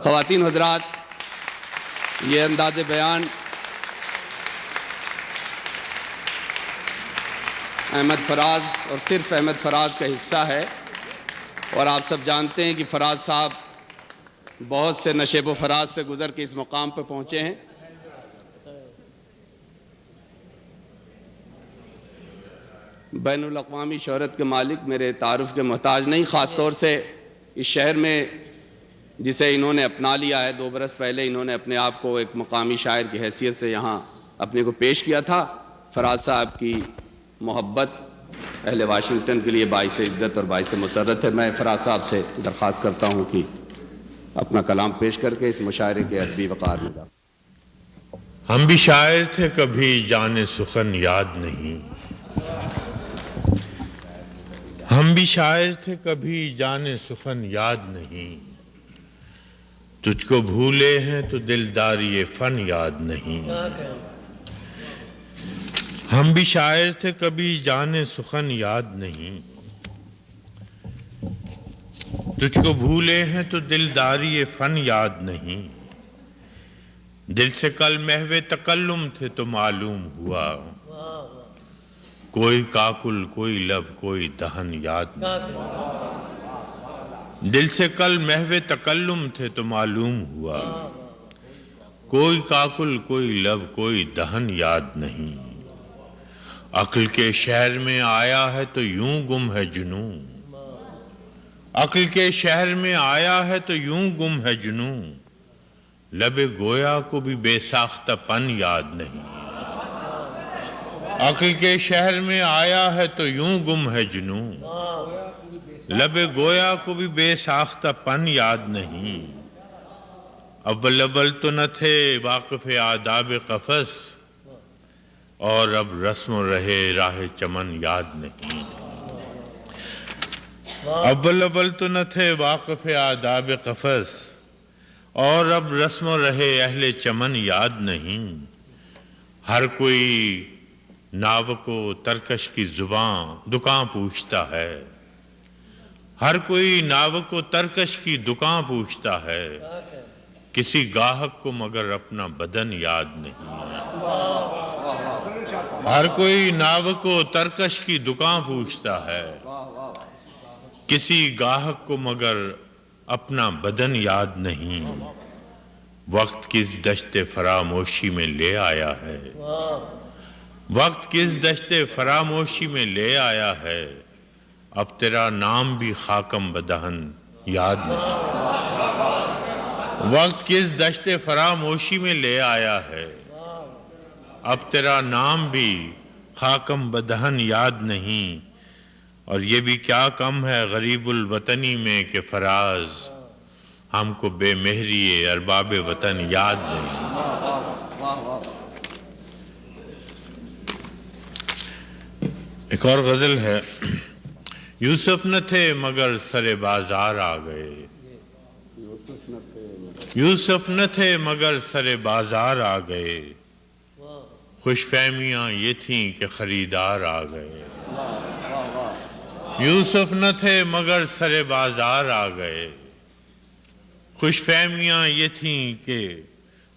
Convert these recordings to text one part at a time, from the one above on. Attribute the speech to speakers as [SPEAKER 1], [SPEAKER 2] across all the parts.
[SPEAKER 1] خواتین حضرات، یہ انداز بیان احمد فراز اور صرف احمد فراز کا حصہ ہے، اور آپ سب جانتے ہیں کہ فراز صاحب بہت سے نشیب و فراز سے گزر کے اس مقام پہ پہنچے ہیں۔ بین الاقوامی شہرت کے مالک میرے تعارف کے محتاج نہیں، خاص طور سے اس شہر میں جسے انہوں نے اپنا لیا ہے۔ 2 برس پہلے انہوں نے اپنے آپ کو ایک مقامی شاعر کی حیثیت سے یہاں اپنے کو پیش کیا تھا۔ فراز صاحب کی محبت اہل واشنگٹن کے لیے باعث عزت اور باعث مسرت ہے۔ میں فراز صاحب سے درخواست کرتا ہوں کہ اپنا کلام پیش کر کے اس مشاعرے کے ادبی وقار میں جائیں۔
[SPEAKER 2] ہم بھی شاعر تھے کبھی جان سخن یاد نہیں، ہم بھی شاعر تھے کبھی جان سخن یاد نہیں، تجھ کو بھولے ہیں تو دلداری فن یاد نہیں۔ ہم بھی شاعر تھے کبھی جان سخن یاد نہیں، تجھ کو بھولے ہیں تو دلداری فن یاد نہیں، دل سے کل محو تکلم تھے تو معلوم ہوا، کوئی کاکل کوئی لب کوئی دہن یاد نہیں۔ دل سے کل محو تکلم تھے تو معلوم ہوا، کوئی کاکل کوئی لب کوئی دہن یاد نہیں۔ عقل کے شہر میں آیا ہے تو یوں گم ہے جنوں، عقل کے شہر میں آیا ہے تو یوں گم ہے جنوں، لب گویا کو بھی بے ساختہ پن یاد نہیں۔ عقل کے شہر میں آیا ہے تو یوں گم ہے جنوں، لب گویا کو بھی بے ساختہ پن یاد نہیں۔ اول اول تو نہ تھے واقف آداب قفس، اور اب رسم و رہے راہ چمن یاد نہیں۔ اول اول تو نہ تھے واقف آداب قفس، اور اب رسم و رہے اہل چمن یاد نہیں۔ ہر کوئی ناوک و ترکش کی زبان دکان پوچھتا ہے، ہر کوئی ناوک و ترکش کی دکان پوچھتا ہے، کسی گاہک کو مگر اپنا بدن یاد نہیں۔ ہر کوئی ناوک و ترکش کی دکان پوچھتا ہے، کسی گاہک کو مگر اپنا بدن یاد نہیں۔ وقت کس دشت فراموشی میں لے آیا ہے، وقت کس دشت فراموشی میں لے آیا ہے، اب تیرا نام بھی خاکم بدہن یاد نہیں۔ وقت کس دشت فراموشی میں لے آیا ہے، اب تیرا نام بھی خاکم بدہن یاد نہیں۔ اور یہ بھی کیا کم ہے غریب الوطنی میں کہ فراز ہم کو بے مہری ارباب وطن یاد نہیں۔ ایک اور غزل ہے، یوسف نہ تھے مگر سر بازار آ گئے، یوسف نہ تھے مگر سر بازار آ گئے، خوش فہمیاں یہ تھیں کہ خریدار آ گئے۔ یوسف نہ تھے مگر سر بازار آ گئے، خوش فہمیاں یہ تھیں کہ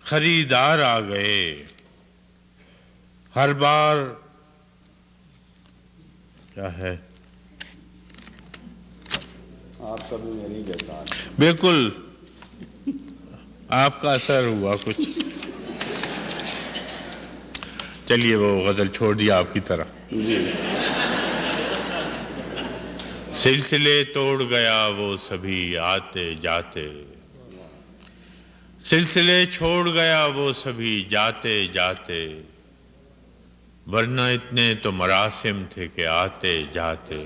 [SPEAKER 2] خریدار آ گئے۔ ہر بار کیا ہے
[SPEAKER 1] آپ کا بھی میری جیسا،
[SPEAKER 2] بالکل آپ کا اثر ہوا کچھ۔ چلیے وہ غزل چھوڑ دیا آپ کی طرح۔ سلسلے توڑ گیا وہ سبھی آتے جاتے، سلسلے چھوڑ گیا وہ سبھی جاتے جاتے، ورنہ اتنے تو مراسم تھے کہ آتے جاتے۔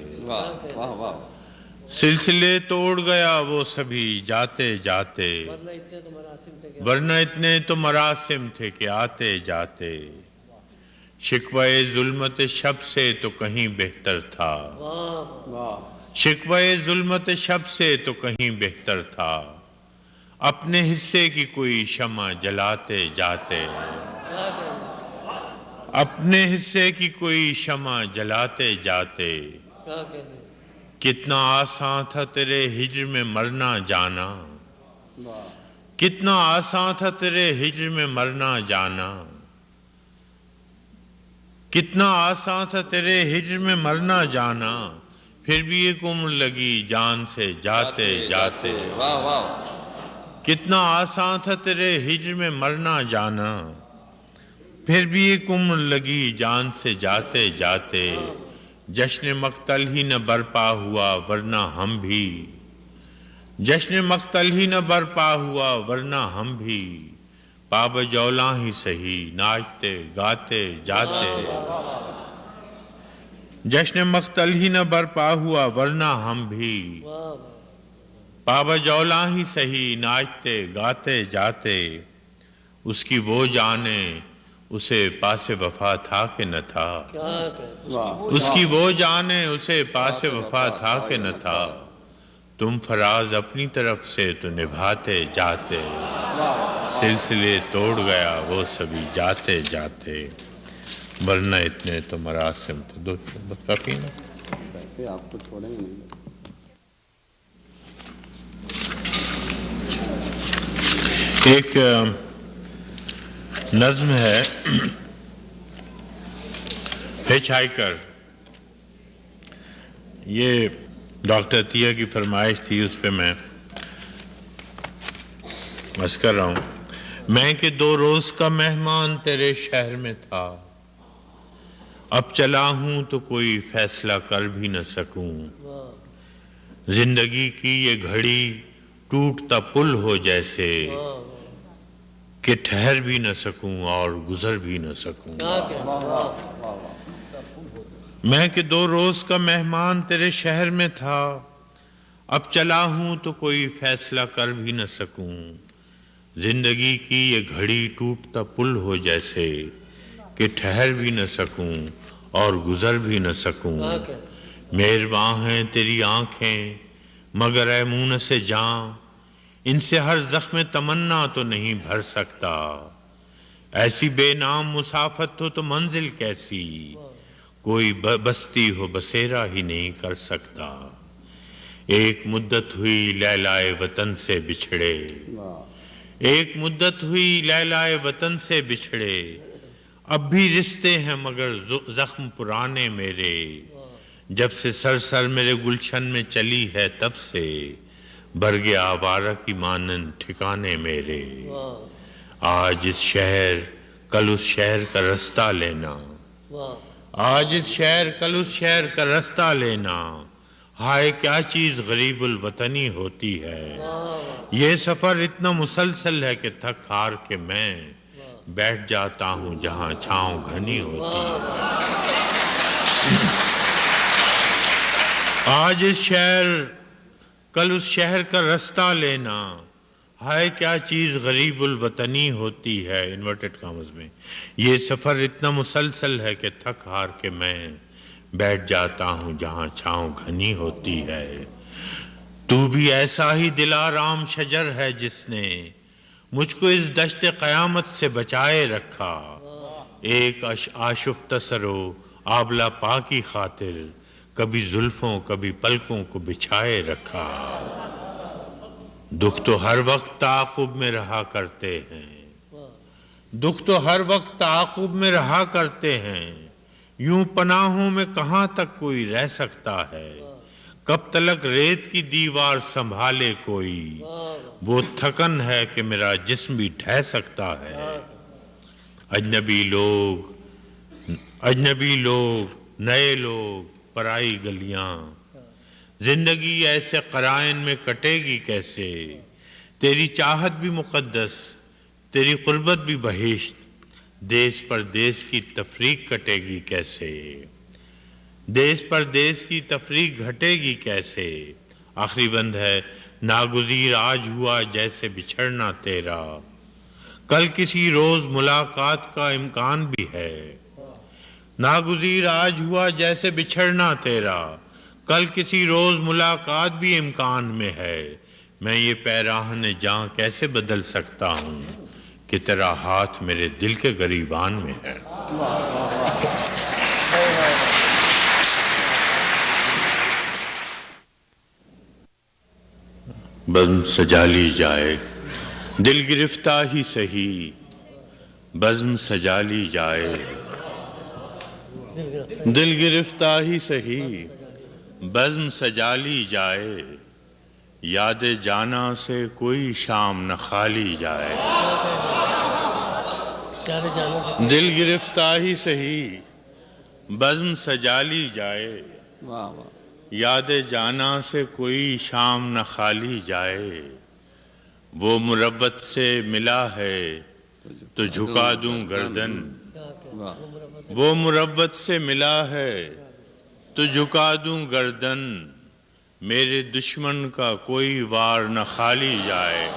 [SPEAKER 2] سلسلے توڑ گیا وہ سبھی جاتے جاتے، ورنہ اتنے تو مراسم تھے کہ آتے جاتے، شکوے ظلمت شب سے تو کہیں بہتر تھا، شکوے ظلمت شب سے تو کہیں بہتر تھا، اپنے حصے کی کوئی شمع جلاتے جاتے، اپنے حصے کی کوئی شمع جلاتے جاتے، کتنا آسان تھا تیرے ہجر میں مرنا جانا، کتنا آسان تھا تیرے ہجر میں مرنا جانا، کتنا آسان تھا تیرے ہجر میں مرنا جانا، پھر بھی ایک عمر لگی جان سے جاتے جاتے۔
[SPEAKER 1] واہ واہ۔
[SPEAKER 2] کتنا آسان تھا تیرے ہجر میں مرنا جانا، پھر بھی ایک عمر لگی جان سے جاتے جاتے۔ جشن مقتل ہی نہ برپا ہوا ورنہ ہم بھی، جشن مقتل ہی نہ برپا ہوا ورنہ ہم بھی، پاب جولاں ہی سہی ناچتے گاتے جاتے۔ جشن مقتل ہی نہ برپا ہوا ورنہ ہم بھی، پاب جولاں ہی سہی ناچتے گاتے جاتے۔ اس کی وہ جانے اسے پاس وفا تھا کہ نہ تھا، اس کی وہ جانے اسے پاس وفا تھا کہ نہ تھا، تم فراز اپنی طرف سے تو نبھاتے جاتے، سلسلے توڑ گیا وہ سبھی جاتے جاتے، ورنہ اتنے تو مراسم تھے۔ دو بس کافی نا،
[SPEAKER 1] ایسے آپ کو چھوڑیں گے نہیں۔
[SPEAKER 2] ایک نظم ہے ہچ ہائیکر، یہ ڈاکٹر عطیہ کی فرمائش تھی، اس پہ میں عرض کر رہا ہوں۔ میں کہ 2 روز کا مہمان تیرے شہر میں تھا، اب چلا ہوں تو کوئی فیصلہ کر بھی نہ سکوں، زندگی کی یہ گھڑی ٹوٹتا پل ہو جیسے، کہ ٹھہر بھی نہ سکوں اور گزر بھی نہ سکوں۔ میں کہ 2 روز کا مہمان تیرے شہر میں تھا، اب چلا ہوں تو کوئی فیصلہ کر بھی نہ سکوں، زندگی کی یہ گھڑی ٹوٹتا پل ہو جیسے، کہ ٹھہر بھی نہ سکوں اور گزر بھی نہ سکوں۔ مہرباں ہیں تیری آنکھیں مگر اے مونس جاں، ان سے ہر زخم تمنا تو نہیں بھر سکتا، ایسی بے نام مسافت ہو تو منزل کیسی، کوئی بستی ہو بسیرا ہی نہیں کر سکتا۔ ایک مدت ہوئی لیلائے وطن سے بچھڑے، ایک مدت ہوئی لیلائے وطن سے بچھڑے، اب بھی رشتے ہیں مگر زخم پرانے میرے، جب سے سر میرے گلشن میں چلی ہے تب سے، برگ آوارہ کی مانند ٹھکانے میرے، آج اس شہر کل اس شہر کا رستہ لینا، آج اس شہر کل اس شہر کا رستہ لینا، ہائے کیا چیز غریب الوطنی ہوتی ہے، یہ سفر اتنا مسلسل ہے کہ تھک ہار کے میں بیٹھ جاتا ہوں جہاں چھاؤں گھنی ہوتی ہے۔ آج اس شہر کل اس شہر کا رستہ لینا، ہائے کیا چیز غریب الوطنی ہوتی ہے، انورٹڈ کامز میں، یہ سفر اتنا مسلسل ہے کہ تھک ہار کے میں بیٹھ جاتا ہوں جہاں چھاؤں گھنی ہوتی ہے۔ تو بھی ایسا ہی دلارام شجر ہے جس نے مجھ کو اس دشت قیامت سے بچائے رکھا، ایک آشفتہ سرو آبلہ پا کی خاطر کبھی زلفوں کبھی پلکوں کو بچھائے رکھا، دکھ تو ہر وقت تعاقب میں رہا کرتے ہیں، دکھ تو ہر وقت تعاقب میں رہا کرتے ہیں، یوں پناہوں میں کہاں تک کوئی رہ سکتا ہے، کب تلک ریت کی دیوار سنبھالے کوئی، وہ تھکن ہے کہ میرا جسم بھی ڈھہ سکتا ہے، اجنبی لوگ نئے لوگ پرائی گلیاں، زندگی ایسے قرائن میں کٹے گی کیسے، تیری چاہت بھی مقدس تیری قربت بھی بہشت، دیس پردیس کی تفریق کٹے گی کیسے، دیس پردیس کی تفریق گھٹے گی کیسے۔ آخری بند ہے، ناگزیر آج ہوا جیسے بچھڑنا تیرا، کل کسی روز ملاقات کا امکان بھی ہے، ناگزیر آج ہوا جیسے بچھڑنا تیرا، کل کسی روز ملاقات بھی امکان میں ہے، میں یہ پیراہن جاں کیسے بدل سکتا ہوں کہ تیرا ہاتھ میرے دل کے گریبان میں ہے۔ بزم سجا لی جائے دل گرفتہ ہی سہی بزم سجا لی جائے، دل گرفتہ ہی سہی بزم سجا لی جائے، یاد جانا سے کوئی شام نہ خالی جائے، دل گرفتہ ہی سہی بزم سجا لی جائے،
[SPEAKER 1] واہ واہ،
[SPEAKER 2] یاد جانا سے کوئی شام نہ خالی جائے، وہ مربت سے ملا ہے تو جھکا دوں گردن، وہ مربت سے ملا ہے تو جھکا دوں گردن، میرے دشمن کا کوئی وار نہ خالی جائے،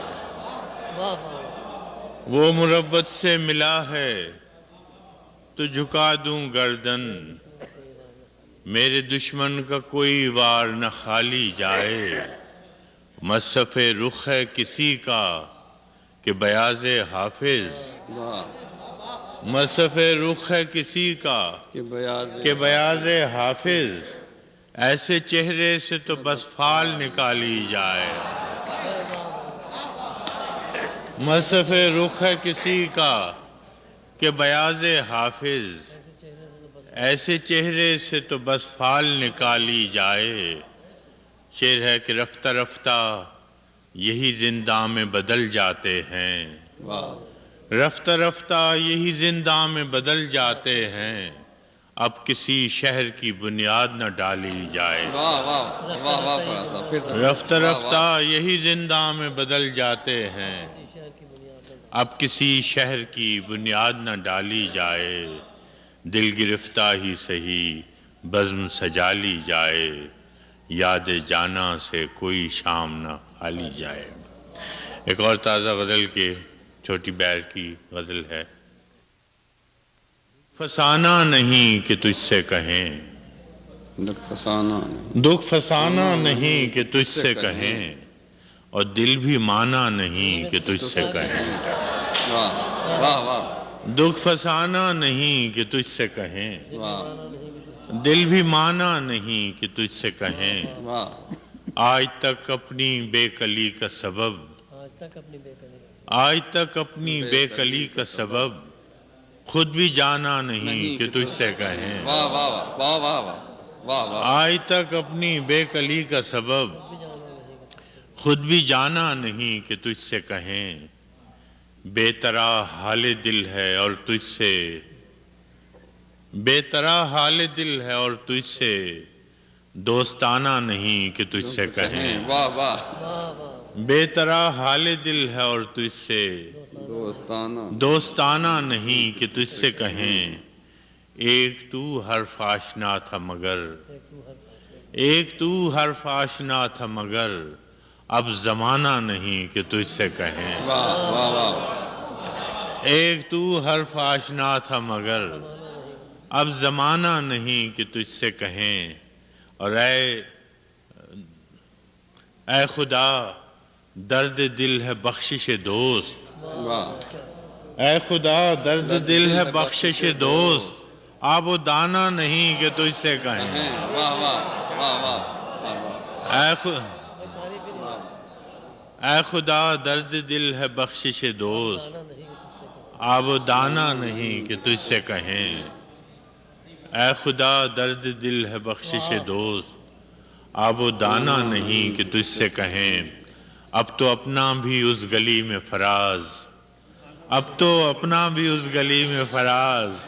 [SPEAKER 2] وہ مربت سے ملا ہے تو جھکا دوں گردن، میرے دشمن کا کوئی وار نہ خالی جائے، مصحف رخ ہے کسی کا کہ بیاض حافظ، مصحف رخ ہے کسی کا کہ بیاض حافظ، ایسے چہرے سے تو بس فال نکالی جائے، مصحف رخ ہے کسی کا کہ بیاض حافظ، ایسے چہرے سے تو بس فال نکالی جائے، شعر ہے کہ رفتہ رفتہ یہی زنداں میں بدل جاتے ہیں، رفتہ رفتہ یہی زنداں میں بدل جاتے ہیں، اب کسی شہر کی بنیاد نہ ڈالی جائے، رفتہ رفتہ یہی زنداں میں بدل جاتے ہیں، اب کسی شہر کی بنیاد نہ ڈالی جائے، دل گرفتہ ہی سہی بزم سجا لی جائے، یاد جانا سے کوئی شام نہ خالی جائے۔ ایک اور تازہ غزل کے چھوٹی بیر کی غزل ہے، فسانہ نہیں کہ تجھ سے کہیں، دکھ فسانہ نہیں کہ تجھ سے کہیں، اور دل بھی مانا نہیں کہ تجھ سے کہیں، دکھ فسانہ نہیں کہ تجھ سے کہیں، دل بھی مانا نہیں کہ تجھ سے کہیں، آج تک اپنی بے کلی کا سبب، آج تک اپنی بے کلی کا سبب خود بھی جانا نہیں کہ تجھ سے کہیں، آج تک اپنی بے کلی کا سبب خود بھی جانا نہیں کہ تجھ سے کہیں، بے طرح حال دل ہے اور تجھ سے، بے طرح حال دل ہے اور تجھ سے دوستانہ نہیں کہ تجھ سے کہیں، بے طرح حال دل ہے اور تجھ سے دوستانہ نہیں کہ تجھ سے کہیں، ایک تو حرف آشنا تھا مگر، ایک تو حرف آشنا تھا مگر اب زمانہ نہیں کہ تجھ سے کہیں، ایک تو حرف آشنا تھا مگر اب زمانہ نہیں کہ تجھ سے کہیں، اور اے خدا درد دل ہے بخشش دوست، اے خدا درد دل ہے بخشش دوست، آب و دانہ نہیں کہ تجھ سے کہیں، اے خدا درد دل ہے بخشش دوست، آب و دانہ نہیں کہ تجھ سے کہیں، اے خدا درد دل ہے بخشش دوست، آب و دانہ نہیں کہ تجھ سے کہیں، اب تو اپنا بھی اس گلی میں فراز، اب تو اپنا بھی اس گلی میں فراز،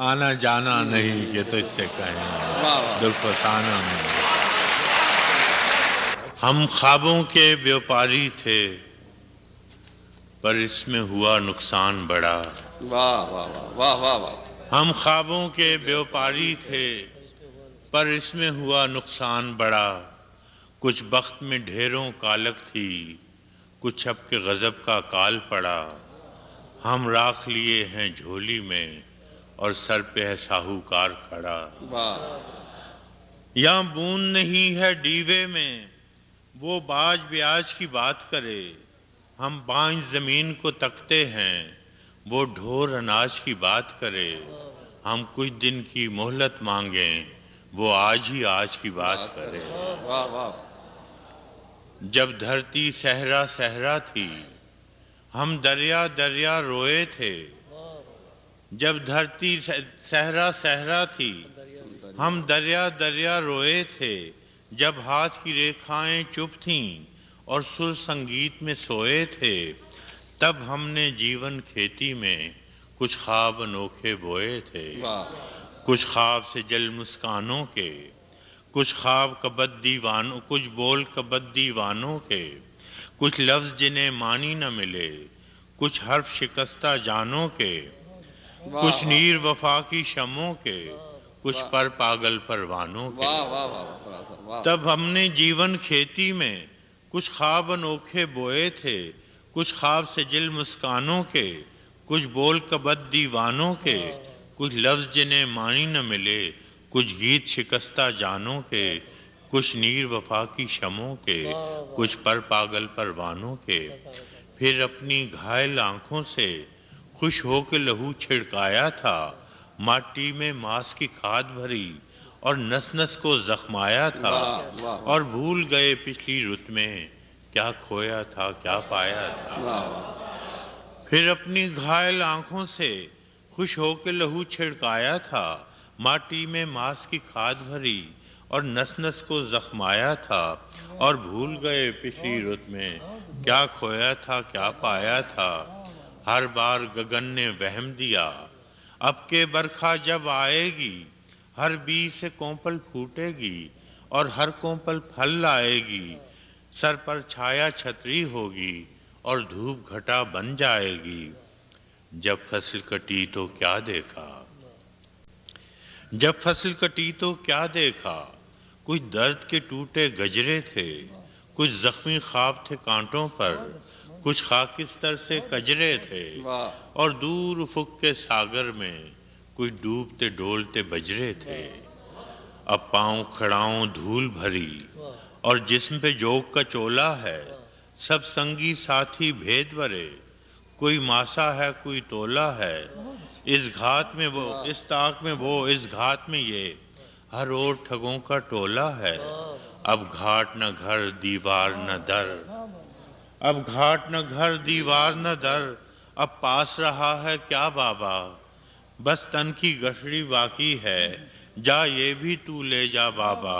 [SPEAKER 2] آنا جانا نہیں کہ تجھ سے کہیں، دل فسانہ نہیں۔ ہم خوابوں کے بیوپاری تھے پر اس میں ہوا نقصان بڑا، ہم خوابوں کے بیوپاری تھے پر اس میں ہوا نقصان بڑا، کچھ بخت میں ڈھیروں کالک تھی، کچھ اب کے غضب کا کال پڑا، ہم راکھ لیے ہیں جھولی میں اور سر پہ ہے ساہوکار کھڑا، یہاں بوند نہیں ہے ڈیوے میں وہ باج بیاج کی بات کرے، ہم بانج زمین کو تکتے ہیں وہ ڈھور اناج کی بات کرے، ہم کچھ دن کی مہلت مانگیں وہ آج ہی آج کی بات کرے، جب دھرتی صحرا صحرا تھی ہم دریا دریا روئے تھے جب دھرتی صحرا صحرا تھی، ہم دریا دریا روئے تھے جب ہاتھ کی ریکھائیں چپ تھیں اور سر سنگیت میں سوئے تھے، تب ہم نے جیون کھیتی میں کچھ خواب انوکھے بوئے تھے، کچھ خواب سے جل مسکانوں کے، کچھ خواب کبد دیوانوں، کچھ بول کبد دیوانوں کے، کچھ لفظ جنہیں معنی نہ ملے، کچھ حرف شکستہ جانوں کے، کچھ نیر وفا کی شمعوں کے، کچھ پر پاگل پروانوں کے۔ تب ہم نے جیون کھیتی میں کچھ خواب انوکھے بوئے تھے، کچھ خواب سے جل مسکانوں کے، کچھ بول کبد دیوانوں کے، کچھ لفظ جنہیں معنی نہ ملے، کچھ گیت شکستہ جانوں کے، کچھ نیر وفا کی شمعوں کے، کچھ پر پاگل پروانوں کے۔ پھر اپنی گھائل آنکھوں سے خوش ہو کے لہو چھڑکایا تھا، ماٹی میں ماس کی کھاد بھری اور نس نس کو زخمایا تھا، اور بھول گئے پچھلی رت میں کیا کھویا تھا کیا پایا تھا۔ پھر اپنی گھائل آنکھوں سے خوش ہو کے لہو چھڑکایا تھا، ماٹی میں ماس کی کھاد بھری اور نس نس کو زخمایا تھا، اور بھول گئے پچھلی رت میں کیا کھویا تھا کیا پایا تھا۔ ہر بار گگن نے وہم دیا اب کے برکھا جب آئے گی، ہر بیج سے کونپل پھوٹے گی اور ہر کونپل پھل لائے گی، سر پر چھایا چھتری ہوگی اور دھوپ گھٹا بن جائے گی۔ جب فصل کٹی تو کیا دیکھا، جب فصل کٹی تو کیا دیکھا، کچھ درد کے ٹوٹے گجرے تھے، کچھ زخمی خواب تھے کانٹوں پر، کچھ خاکستر سے کجرے تھے، اور دور افق کے ساگر میں کچھ ڈوبتے ڈولتے بجرے تھے۔ اب پاؤں کھڑاؤں دھول بھری اور جسم پہ جوگ کا چولا ہے، سب سنگی ساتھی بھید بھرے، کوئی ماسا ہے کوئی تولا ہے، اس گھات میں وہ اس طاق میں وہ اس گھات میں یہ، ہر اور ٹھگوں کا ٹولا ہے۔ اب گھاٹ نہ گھر دیوار نہ در، اب گھاٹ نہ گھر دیوار نہ در، اب پاس رہا ہے کیا بابا، بس تن کی گٹھڑی باقی ہے، جا یہ بھی تو لے جا بابا،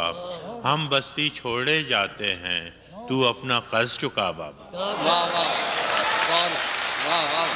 [SPEAKER 2] ہم بستی چھوڑے جاتے ہیں، تو اپنا قرض چکا بابا۔
[SPEAKER 1] واہ واہ واہ واہ واہ۔